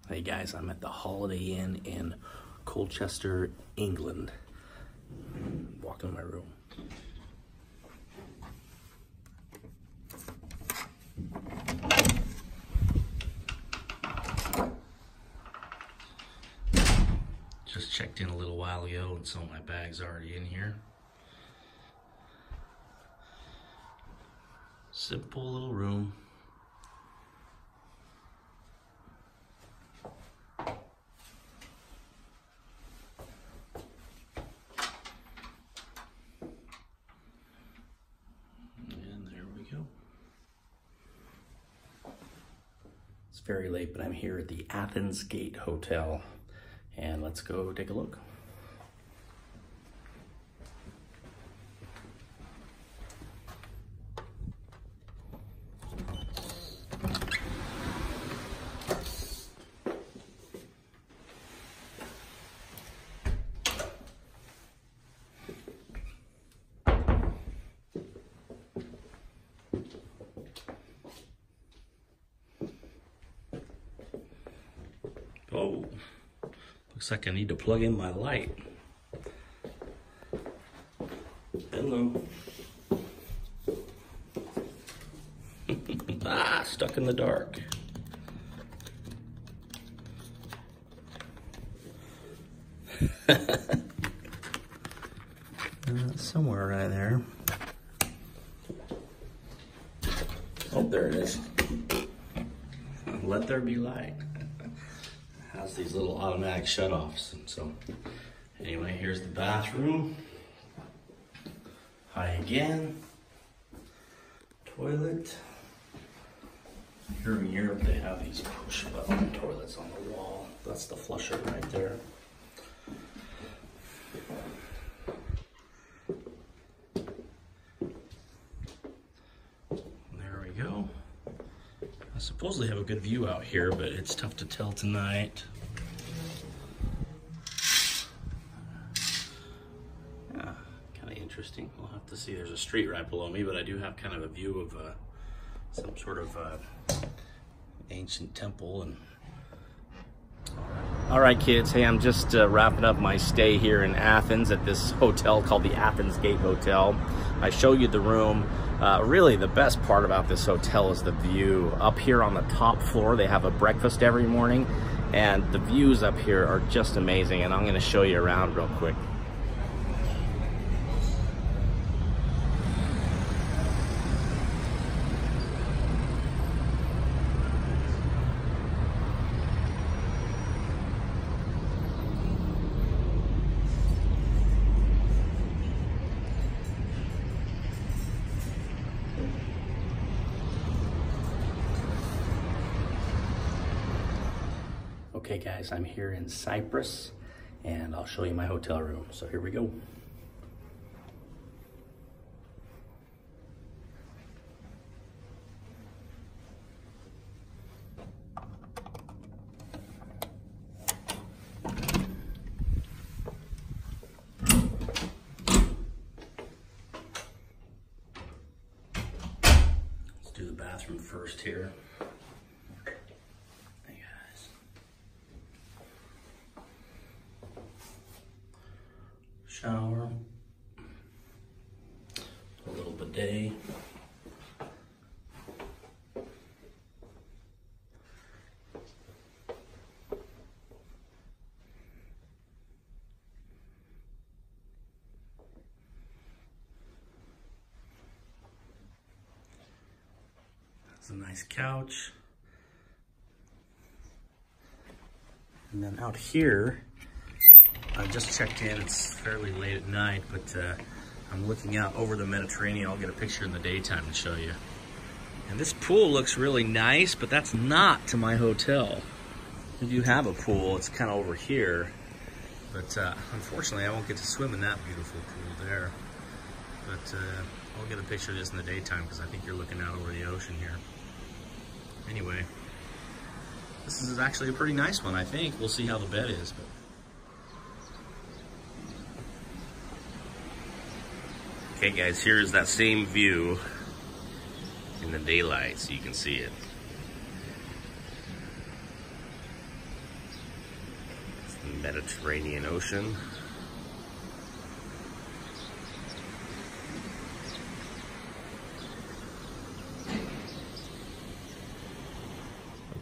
Hey guys, I'm at the Holiday Inn in Colchester, England. Walk in my room. Just checked in a little while ago and so my bag's already in here. Simple little room. It's very late, but I'm here at the Athens Gate Hotel, and let's go take a look. Oh, looks like I need to plug in my light. Hello. Stuck in the dark. Somewhere right there. Oh, there it is. Let there be light. Has these little automatic shutoffs, and so anyway, here's the bathroom. Hi again. Toilet. Here in Europe they have these push button toilets on the wall. That's the flusher right there. There we go. I suppose they have a good view out here, but it's tough to tell tonight. Yeah, kind of interesting. We'll have to see. There's a street right below me, but I do have kind of a view of some sort of ancient temple. And all right, kids. Hey, I'm just wrapping up my stay here in Athens at this hotel called the Athens Gate Hotel. I show you the room. Really, the best part about this hotel is the view. Up here on the top floor, they have a breakfast every morning, and the views up here are just amazing, and I'm going to show you around real quick. Okay guys, I'm here in Cyprus and I'll show you my hotel room. So here we go. Let's do the bathroom first here. Shower, a little bidet, that's a nice couch, and then out here I just checked in. It's fairly late at night, but I'm looking out over the Mediterranean. I'll get a picture in the daytime to show you. And this pool looks really nice, but that's not to my hotel. If you have a pool, it's kind of over here. But unfortunately, I won't get to swim in that beautiful pool there. But I'll get a picture of this in the daytime because I think you're looking out over the ocean here. Anyway, this is actually a pretty nice one, I think. We'll see how the bed is. But okay guys, here's that same view in the daylight so you can see it. Mediterranean Ocean.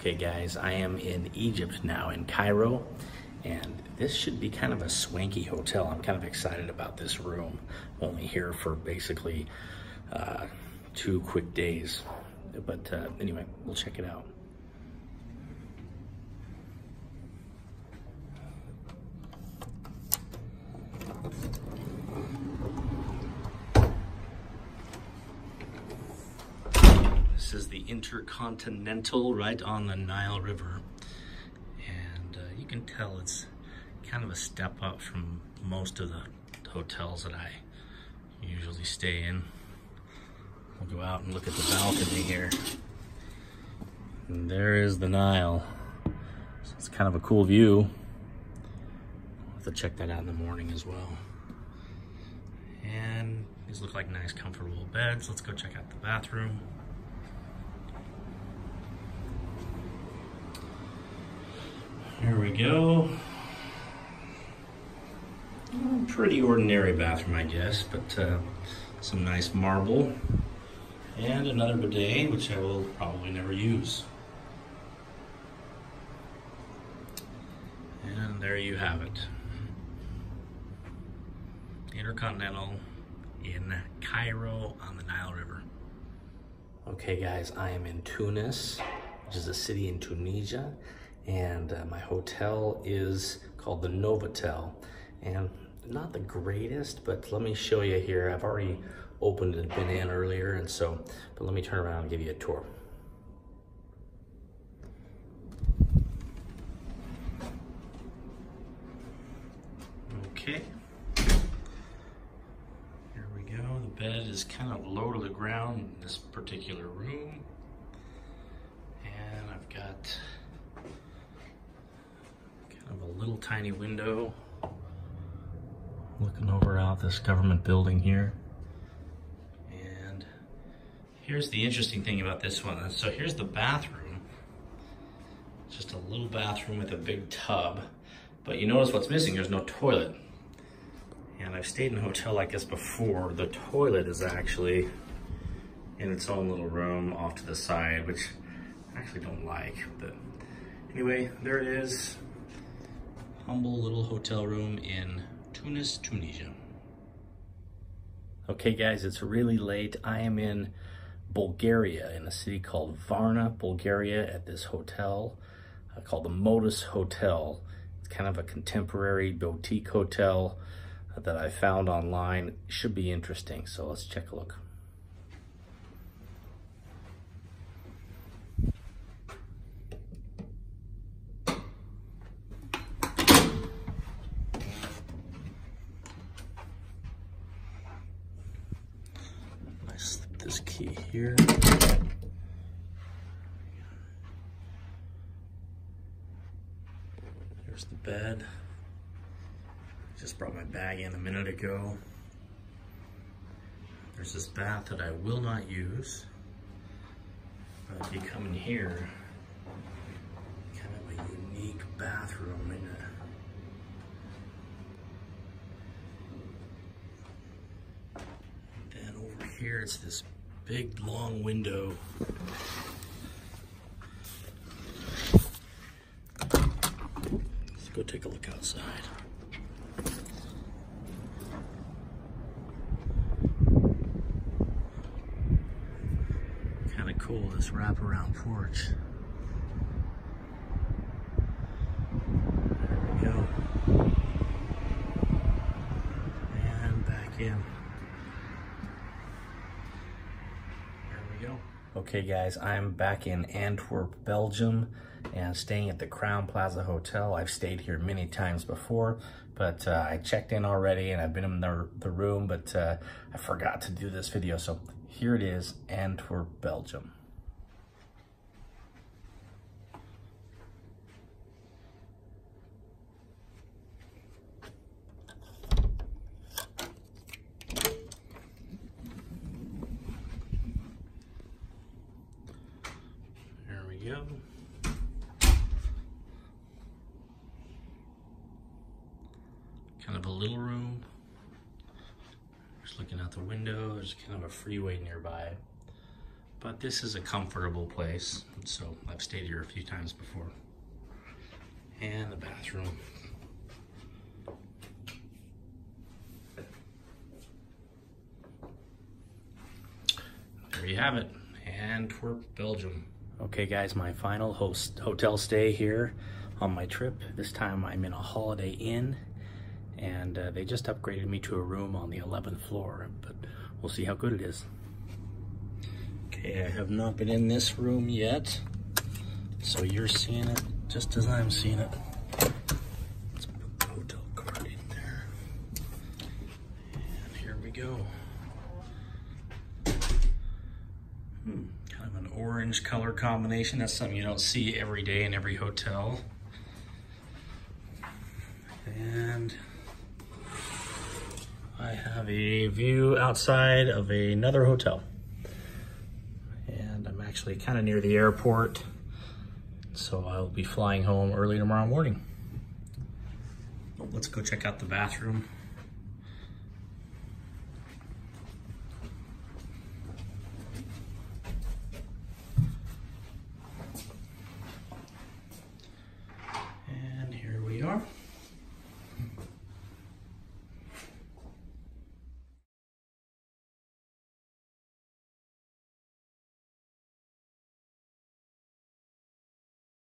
Okay guys, I am in Egypt now, in Cairo, and this should be kind of a swanky hotel. I'm kind of excited about this room. Only here for basically 2 quick days, but anyway, we'll check it out. This is the Intercontinental right on the Nile River, and you can tell it's kind of a step up from most of the hotels that I usually stay in. We'll go out and look at the balcony here, and there is the Nile. So it's kind of a cool view. I'll have to check that out in the morning as well. And these look like nice comfortable beds. Let's go check out the bathroom. Here we go. Pretty ordinary bathroom, I guess, but some nice marble. And another bidet, which I will probably never use. And there you have it. Intercontinental in Cairo on the Nile River. Okay guys, I am in Tunis, which is a city in Tunisia. And my hotel is called the Novotel, and not the greatest, but let me show you here. I've already opened and been in earlier, and so, but let me turn around and give you a tour. Okay, here we go. The bed is kind of low to the ground in this particular room, and I've got a little tiny window looking over out this government building here. And here's the interesting thing about this one. So here's the bathroom. Just a little bathroom with a big tub. But you notice what's missing, there's no toilet. And I've stayed in a hotel like this before. The toilet is actually in its own little room off to the side, which I actually don't like. But anyway, there it is. Humble little hotel room in Tunis, Tunisia. Okay guys, it's really late. I am in Bulgaria, in a city called Varna, Bulgaria, at this hotel called the Modus Hotel. It's kind of a contemporary boutique hotel that I found online. It should be interesting, so let's check a look. This key here. There's the bed. Just brought my bag in a minute ago. There's this bath that I will not use. But if you come in here, kind of a unique bathroom, isn't it? And then over here, it's this big long window. Let's go take a look outside. Kind of cool, this wraparound porch. There we go. And back in. Okay guys, I'm back in Antwerp, Belgium, and staying at the Crown Plaza Hotel. I've stayed here many times before, but I checked in already and I've been in the room, but I forgot to do this video. So here it is, Antwerp, Belgium. Go. little room. Just looking out the window, there's kind of a freeway nearby. But this is a comfortable place, so I've stayed here a few times before. And the bathroom. There you have it, Antwerp, Belgium. Okay guys, my final hotel stay here on my trip. This time I'm in a Holiday Inn, and they just upgraded me to a room on the 11th floor, but we'll see how good it is. Okay, I have not been in this room yet, so you're seeing it just as I'm seeing it. Let's put the hotel card in there. And here we go. Kind of an orange color combination. That's something you don't see every day in every hotel. And I have a view outside of another hotel. And I'm actually kind of near the airport, so I'll be flying home early tomorrow morning. Let's go check out the bathroom. And here we are.